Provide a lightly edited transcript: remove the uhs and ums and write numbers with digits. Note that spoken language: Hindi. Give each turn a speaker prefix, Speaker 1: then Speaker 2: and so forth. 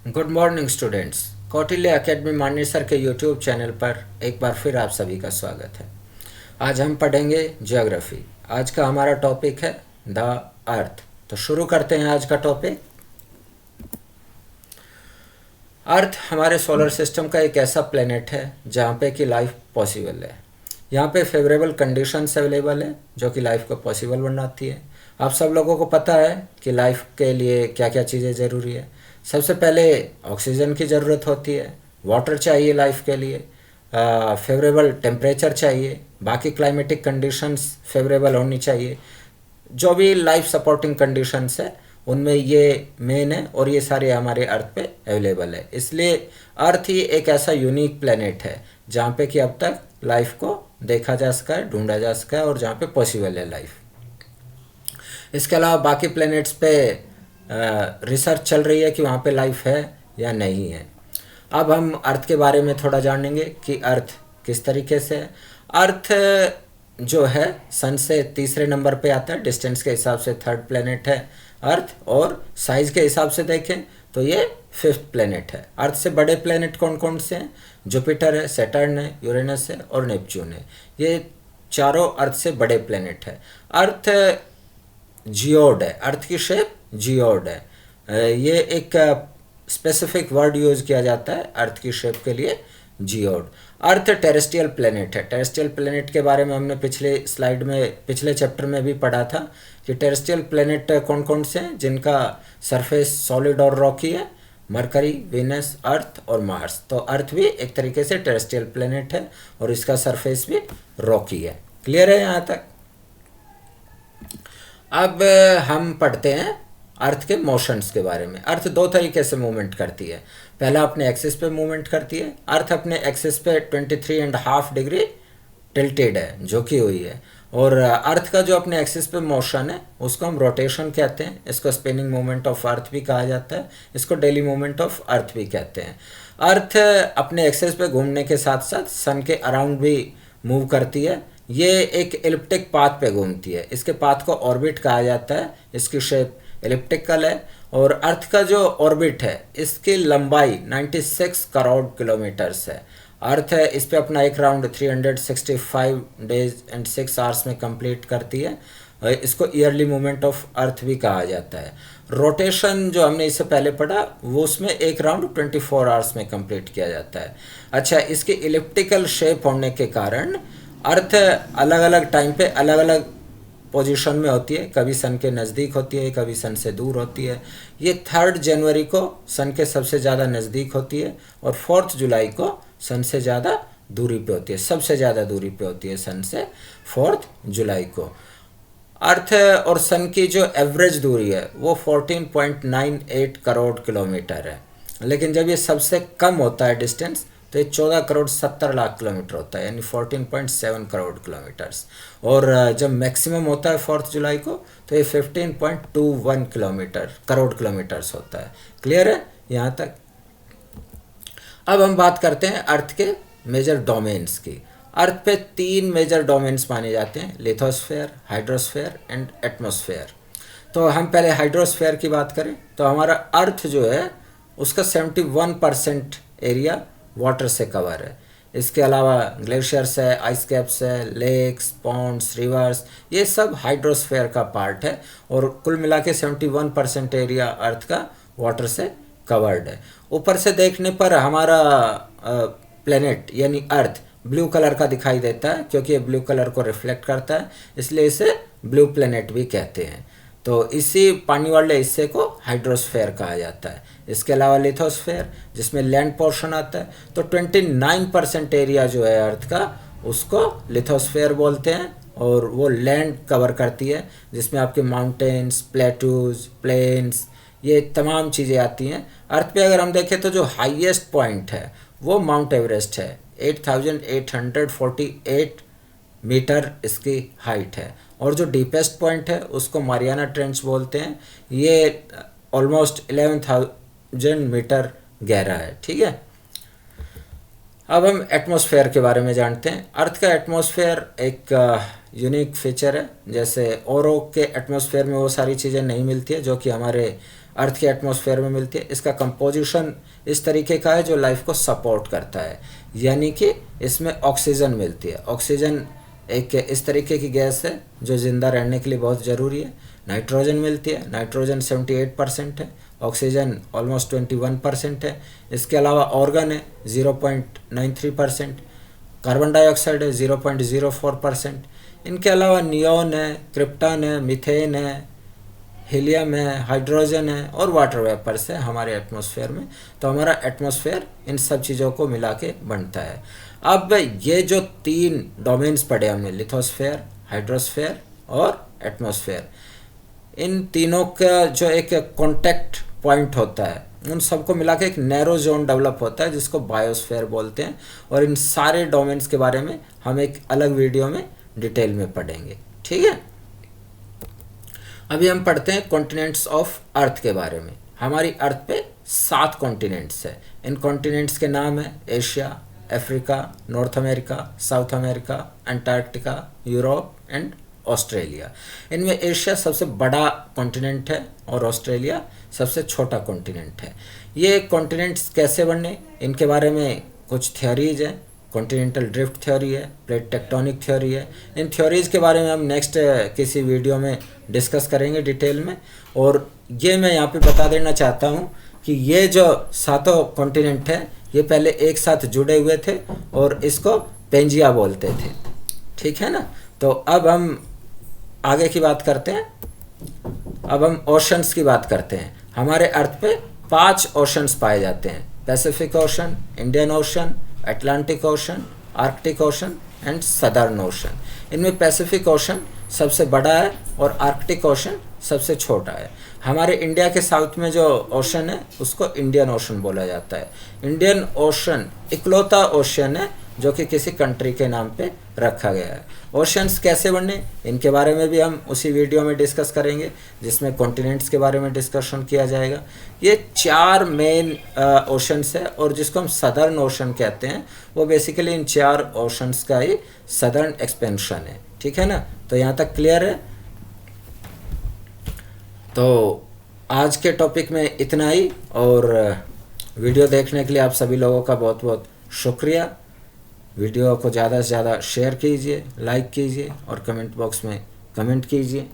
Speaker 1: Good morning students. Kautilya academy Manesar के यूट्यूब चैनल पर एक बार फिर आप सभी का स्वागत है। आज हम पढ़ेंगे ज्योग्राफी। आज का हमारा टॉपिक है द अर्थ। तो शुरू करते हैं आज का टॉपिक। अर्थ हमारे सोलर सिस्टम का एक ऐसा प्लेनेट है जहाँ पे कि लाइफ पॉसिबल है। यहाँ पे फेवरेबल कंडीशंस अवेलेबल है जो कि लाइफ को पॉसिबल बनाती है। आप सब लोगों को पता है कि लाइफ के लिए क्या क्या चीज़ें ज़रूरी है। सबसे पहले ऑक्सीजन की ज़रूरत होती है, वाटर चाहिए लाइफ के लिए, फेवरेबल टेम्परेचर चाहिए, बाकी क्लाइमेटिक कंडीशंस फेवरेबल होनी चाहिए। जो भी लाइफ सपोर्टिंग कंडीशंस है उनमें ये मेन है और ये सारे हमारे अर्थ पे अवेलेबल है। इसलिए अर्थ ही एक ऐसा यूनिक प्लेनेट है जहाँ पे कि अब तक लाइफ को देखा जा सका है, ढूंढा जा सका है और जहाँ पे पॉसिबल है लाइफ। इसके अलावा बाकी प्लैनेट्स पे रिसर्च चल रही है कि वहाँ पे लाइफ है या नहीं है। अब हम अर्थ के बारे में थोड़ा जानेंगे कि अर्थ किस तरीके से है। अर्थ जो है सन से तीसरे नंबर पे आता है, डिस्टेंस के हिसाब से थर्ड प्लेनेट है अर्थ, और साइज़ के हिसाब से देखें तो ये फिफ्थ प्लेनेट है। अर्थ से बड़े प्लेनेट कौन कौन से हैं? जुपिटर है, सैटर्न है, यूरेनस है और नेपच्यून है। ये चारों अर्थ से बड़े प्लेनेट है। अर्थ जियोड है, अर्थ की शेप जियोड है। ये एक स्पेसिफिक वर्ड यूज़ किया जाता है अर्थ की शेप के लिए, जियोड। अर्थ टेरेस्ट्रियल प्लेनेट है। टेरेस्ट्रियल प्लेनेट के बारे में हमने पिछले चैप्टर में भी पढ़ा था कि टेरेस्ट्रियल प्लेनेट कौन कौन से हैं जिनका सरफेस सॉलिड और रॉकी है। मरकरी, वीनस, अर्थ और मार्स। तो अर्थ भी एक तरीके से टेरेस्ट्रियल प्लेनेट है और इसका सरफेस भी रॉकी है। क्लियर है यहाँ तक? अब हम पढ़ते हैं अर्थ के मोशंस के बारे में। अर्थ दो तरीके से मूवमेंट करती है। पहला अपने एक्सिस पे मूवमेंट करती है। अर्थ अपने एक्सिस पे 23.5 डिग्री टिल्टेड है, झुकी हुई है। और अर्थ का जो अपने एक्सिस पे मोशन है उसको हम रोटेशन कहते हैं। इसको स्पिनिंग मूवमेंट ऑफ अर्थ भी कहा जाता है। इसको डेली मूवमेंट ऑफ अर्थ भी कहते हैं। अर्थ अपने एक्सिस पे घूमने के साथ साथ सन के अराउंड भी मूव करती है। ये एक एलिप्टिक पाथ पे घूमती है। इसके पाथ को ऑर्बिट कहा जाता है। इसकी शेप एलिप्टिकल है। और अर्थ का जो ऑर्बिट है इसकी लंबाई 96 करोड़ किलोमीटर्स है। अर्थ है इस पे अपना एक राउंड 365 डेज एंड 6 आवर्स में कंप्लीट करती है। इसको ईयरली मूवमेंट ऑफ अर्थ भी कहा जाता है। रोटेशन जो हमने इससे पहले पढ़ा वो उसमें एक राउंड 24 आवर्स में कंप्लीट किया जाता है। अच्छा, इसकी इलिप्टिकल शेप होने के कारण अर्थ अलग अलग टाइम पे अलग अलग पोजीशन में होती है। कभी सन के नज़दीक होती है, कभी सन से दूर होती है। ये 3 जनवरी को सन के सबसे ज़्यादा नज़दीक होती है और 4 जुलाई को सन से ज़्यादा दूरी पे होती है। सबसे ज़्यादा दूरी पे होती है सन से 4 जुलाई को। अर्थ और सन की जो एवरेज दूरी है वो 14.98 करोड़ किलोमीटर है। लेकिन जब ये सबसे कम होता है डिस्टेंस तो ये 14 करोड़ 70 लाख किलोमीटर होता है, यानी 14.7 करोड़ किलोमीटर्स। और जब मैक्सिमम होता है 4 जुलाई को तो ये 15.21 करोड़ किलोमीटर्स होता है। क्लियर है यहाँ तक? अब हम बात करते हैं अर्थ के मेजर डोमेन्स की। अर्थ पे 3 मेजर डोमेन्स माने जाते हैं, लिथोस्फेयर, हाइड्रोस्फेयर एंड एटमॉस्फेयर। तो हम पहले हाइड्रोस्फेयर की बात करें तो हमारा अर्थ जो है उसका 71% एरिया वाटर से कवर है। इसके अलावा ग्लेशियर्स है, आइस कैप्स है, लेक्स, पॉन्ड्स, रिवर्स, ये सब हाइड्रोस्फेयर का पार्ट है। और कुल मिला के 71% एरिया अर्थ का वाटर से कवर्ड है। ऊपर से देखने पर हमारा प्लेनेट यानी अर्थ ब्लू कलर का दिखाई देता है क्योंकि ये ब्लू कलर को रिफ्लेक्ट करता है, इसलिए इसे ब्लू प्लेनेट भी कहते हैं। तो इसी पानी वाले हिस्से को हाइड्रोस्फेयर कहा जाता है। इसके अलावा लिथोस्फेयर जिसमें लैंड पोर्शन आता है, तो 29% एरिया जो है अर्थ का उसको लिथोस्फेयर बोलते हैं और वो लैंड कवर करती है जिसमें आपके माउंटेन्स, प्लेटूज, प्लेन्स, ये तमाम चीज़ें आती हैं। अर्थ पे अगर हम देखें तो जो हाईएस्ट पॉइंट है वो माउंट एवरेस्ट है। 8848 मीटर इसकी हाइट है। और जो डीपेस्ट पॉइंट है उसको मारियाना ट्रेंच बोलते हैं। ये ऑलमोस्ट 11,000 मीटर गहरा है। ठीक है। अब हम एटमॉस्फेयर के बारे में जानते हैं। अर्थ का एटमॉस्फेयर एक यूनिक फीचर है। जैसे औरों के एटमॉस्फेयर में वो सारी चीज़ें नहीं मिलती है जो कि हमारे अर्थ के एटमॉस्फेयर में मिलती है। इसका कंपोजिशन इस तरीके का है जो लाइफ को सपोर्ट करता है, यानी कि इसमें ऑक्सीजन मिलती है। ऑक्सीजन एक इस तरीके की गैस है जो ज़िंदा रहने के लिए बहुत ज़रूरी है। नाइट्रोजन मिलती है, नाइट्रोजन 78% है, ऑक्सीजन ऑलमोस्ट 21% है। इसके अलावा ऑर्गन है 0.93%, कार्बन डाइऑक्साइड है 0.04%। इनके अलावा नियोन है, क्रिप्टन है, मीथेन है, हीलियम है, हाइड्रोजन है और वाटर वेपर्स है हमारे एटमॉस्फेयर में। तो हमारा एटमॉस्फेयर इन सब चीज़ों को मिला के बनता है। अब ये जो 3 डोमेन्स पढ़े हमने, लिथोस्फेयर, हाइड्रोस्फेयर और एटमॉस्फेयर, इन तीनों का जो एक कॉन्टैक्ट पॉइंट होता है, उन सबको मिला के एक नैरो जोन डेवलप होता है जिसको बायोस्फेयर बोलते हैं। और इन सारे डोमेन्स के बारे में हम एक अलग वीडियो में डिटेल में पढ़ेंगे, ठीक है। अभी हम पढ़ते हैं कॉन्टिनेंट्स ऑफ अर्थ के बारे में। हमारी अर्थ पे 7 कॉन्टिनेंट्स है। इन कॉन्टिनेंट्स के नाम है Asia, Africa, north America, south America, Antarctica, Europe and Australia. इनमें एशिया सबसे बड़ा कॉन्टिनेंट है और ऑस्ट्रेलिया सबसे छोटा कॉन्टिनेंट है। ये कॉन्टिनेंट्स कैसे बने, इनके बारे में कुछ थ्योरीज हैं। कॉन्टिनेंटल ड्रिफ्ट थ्योरी है, प्लेट टेक्टोनिक थ्योरी है। इन थ्योरीज के बारे में हम नेक्स्ट किसी वीडियो में डिस्कस करेंगे डिटेल में। और ये मैं यहाँ पे बता देना चाहता हूँ कि ये जो 7 कॉन्टिनेंट है ये पहले एक साथ जुड़े हुए थे और इसको पेंजिया बोलते थे, ठीक है ना। तो अब हम आगे की बात करते हैं। अब हम ओशंस की बात करते हैं। हमारे अर्थ पे 5 ओशंस पाए जाते हैं, Pacific ocean, Indian ocean, Atlantic ocean, Arctic ocean and southern ocean. इनमें पैसिफिक ओशन सबसे बड़ा है और आर्कटिक ओशन सबसे छोटा है। हमारे इंडिया के साउथ में जो ओशन है उसको इंडियन ओशन बोला जाता है। इंडियन ओशन इकलौता ओशन है जो कि किसी कंट्री के नाम पे रखा गया है। ओशंस कैसे बने, इनके बारे में भी हम उसी वीडियो में डिस्कस करेंगे जिसमें कॉन्टिनेंट्स के बारे में डिस्कशन किया जाएगा। ये 4 मेन ओशंस है और जिसको हम सदर्न ओशन कहते हैं वो बेसिकली इन 4 ओशंस का ही सदर्न एक्सपेंशन है, ठीक है ना। तो यहाँ तक क्लियर है। तो आज के टॉपिक में इतना ही, और वीडियो देखने के लिए आप सभी लोगों का बहुत बहुत शुक्रिया। वीडियो को ज़्यादा से ज़्यादा शेयर कीजिए, लाइक कीजिए और कमेंट बॉक्स में कमेंट कीजिए।